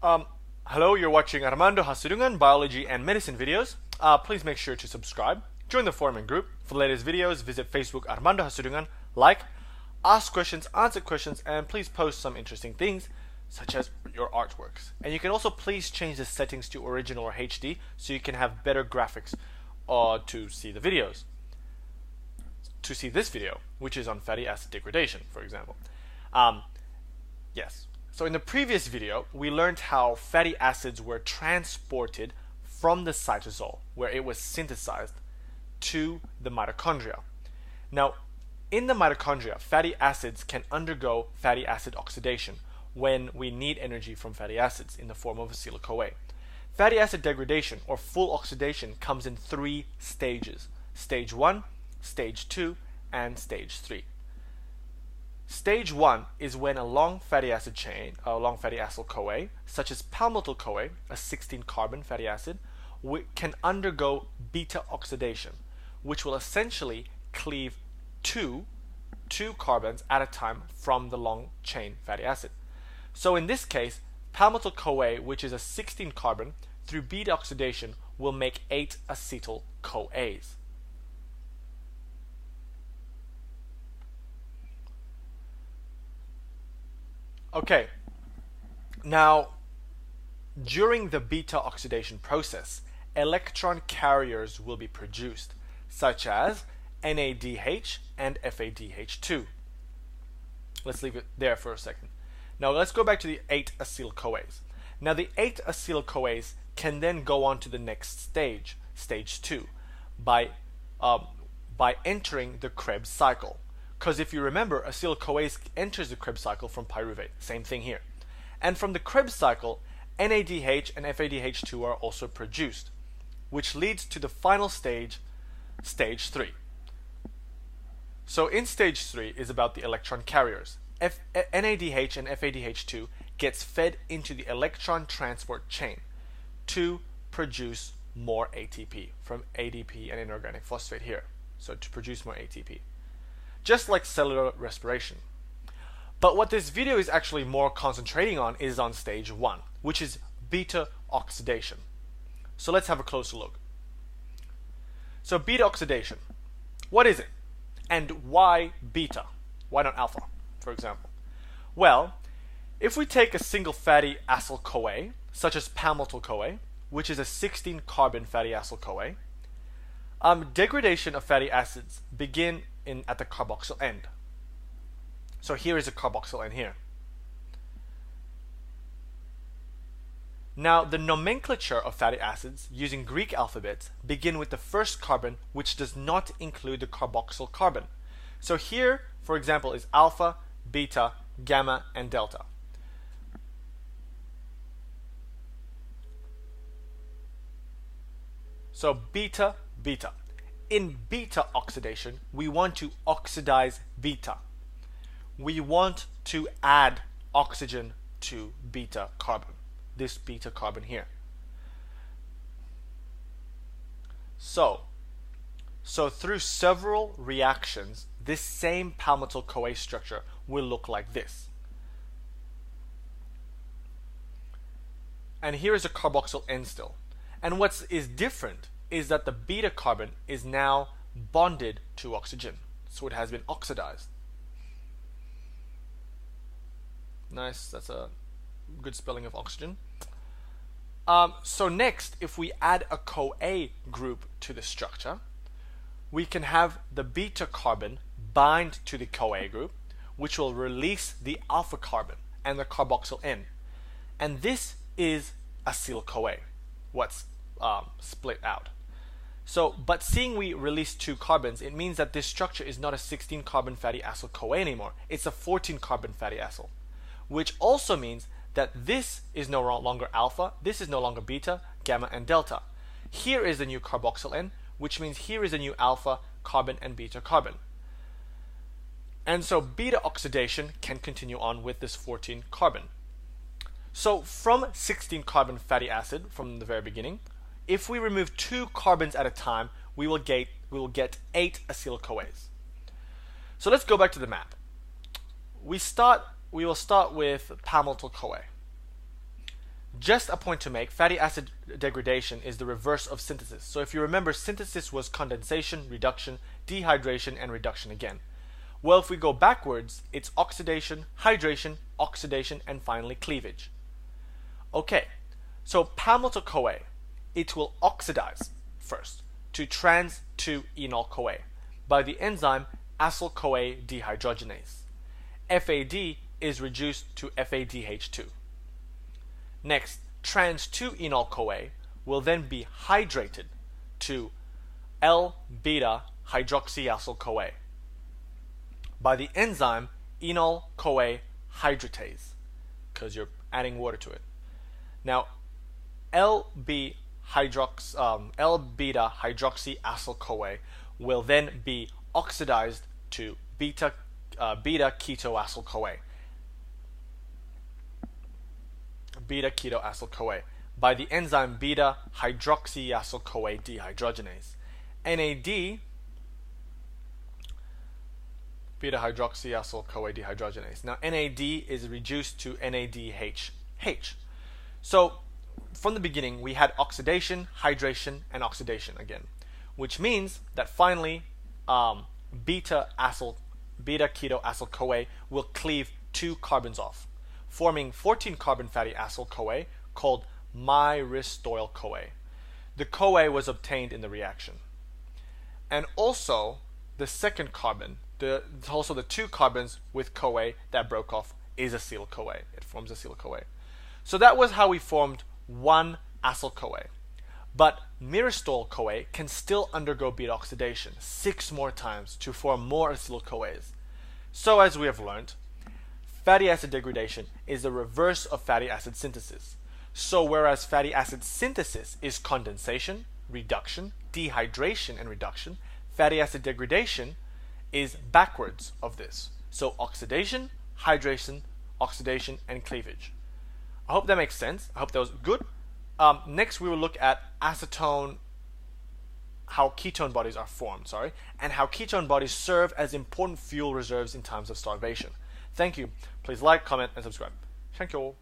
Um, Hello, you're watching Armando Hasurungan biology and medicine videos. Please make sure to subscribe, join the forum and group. For the latest videos, visit Facebook Armando Hasurungan, like, ask questions, answer questions, and please post some interesting things, such as your artworks. And you can also please change the settings to original or HD so you can have better graphics to see the videos. To see this video, which is on fatty acid degradation, for example. Yes. So in the previous video, we learned how fatty acids were transported from the cytosol, where it was synthesized, to the mitochondria. Now, in the mitochondria, fatty acids can undergo fatty acid oxidation when we need energy from fatty acids in the form of acetyl-CoA. Fatty acid degradation, or full oxidation, comes in 3 stages: stage 1, stage 2, and stage 3. Stage 1 is when a long fatty acid chain, a long fatty acyl-CoA, such as palmitoyl-CoA, a 16-carbon fatty acid, can undergo beta oxidation, which will essentially cleave two carbons at a time from the long chain fatty acid. So in this case, palmitoyl-CoA, which is a 16-carbon, through beta oxidation will make 8 acetyl-CoAs. Okay, now during the beta oxidation process, electron carriers will be produced, such as NADH and FADH2. Let's leave it there for a second. Now let's go back to the 8 acetyl-CoAs. Now the 8 acetyl-CoAs can then go on to the next stage, stage 2, by entering the Krebs cycle. Because if you remember, acetyl-CoA enters the Krebs cycle from pyruvate. Same thing here. And from the Krebs cycle, NADH and FADH2 are also produced, which leads to the final stage, stage 3. So in stage 3 is about the electron carriers. NADH and FADH2 gets fed into the electron transport chain to produce more ATP from ADP and inorganic phosphate here. So to produce more ATP. Just like cellular respiration. But what this video is actually more concentrating on is on stage 1, which is beta oxidation. So let's have a closer look. So beta oxidation, what is it? And why beta? Why not alpha, for example? Well, if we take a single fatty acyl-CoA, such as palmitoyl-CoA, which is a 16-carbon fatty acyl-CoA, degradation of fatty acids begin at the carboxyl end. So here is a carboxyl end here. Now the nomenclature of fatty acids using Greek alphabets begin with the first carbon, which does not include the carboxyl carbon. So here, for example, is alpha, beta, gamma, and delta. So beta, beta. In beta oxidation, we want to oxidize beta. We want to add oxygen to beta carbon, this beta carbon here. So through several reactions, this same palmitoyl-CoA structure will look like this. And here is a carboxyl end still. And what is different is that the beta carbon is now bonded to oxygen. So it has been oxidized. Nice, that's a good spelling of oxygen. So next, if we add a CoA group to the structure, we can have the beta carbon bind to the CoA group, which will release the alpha carbon and the carboxyl end. And this is acetyl-CoA, what's split out. So, but seeing we release 2 carbons, it means that this structure is not a 16-carbon fatty acyl-CoA anymore. It's a 14-carbon fatty acyl, which also means that this is no longer alpha, this is no longer beta, gamma, and delta. Here is the new carboxyl end, which means here is a new alpha carbon and beta carbon. And so beta oxidation can continue on with this 14 carbon. So from 16-carbon fatty acid from the very beginning, if we remove 2 carbons at a time, we will get 8 acetyl-CoAs. So let's go back to the map. We will start with palmitoyl-CoA. Just a point to make, fatty acid degradation is the reverse of synthesis. So if you remember, synthesis was condensation, reduction, dehydration, and reduction again. Well, if we go backwards, it's oxidation, hydration, oxidation, and finally cleavage. Okay, so palmitols-CoA, it will oxidize first to trans-2-enol-CoA by the enzyme acyl-CoA dehydrogenase. FAD is reduced to FADH2. Next, trans-2-enol-CoA will then be hydrated to L-beta-hydroxyacyl-CoA by the enzyme enol-CoA hydratase, because you're adding water to it. Now, L-beta-hydroxyacyl-CoA will then be oxidized to beta-ketoacyl-CoA. Beta-ketoacyl-CoA by the enzyme beta-hydroxyacyl-CoA dehydrogenase. NAD, beta-hydroxyacyl-CoA dehydrogenase. Now, NAD is reduced to NADH. So, from the beginning, we had oxidation, hydration, and oxidation again, which means that finally, beta-ketoacyl-CoA will cleave 2 carbons off, forming 14-carbon fatty acyl-CoA called myristoyl-CoA. The CoA was obtained in the reaction. And also, the second carbon, also the 2 carbons with CoA that broke off, is acyl-CoA. It forms acyl-CoA. So that was how we formed one acyl-CoA. But myristoyl-CoA can still undergo beta oxidation 6 more times to form more acyl-CoAs. So as we have learned, fatty acid degradation is the reverse of fatty acid synthesis. So whereas fatty acid synthesis is condensation, reduction, dehydration, and reduction, fatty acid degradation is backwards of this. So oxidation, hydration, oxidation, and cleavage. I hope that makes sense. I hope that was good. Next, we will look at acetone, how ketone bodies are formed, and how ketone bodies serve as important fuel reserves in times of starvation. Thank you. Please like, comment, and subscribe. Thank you all.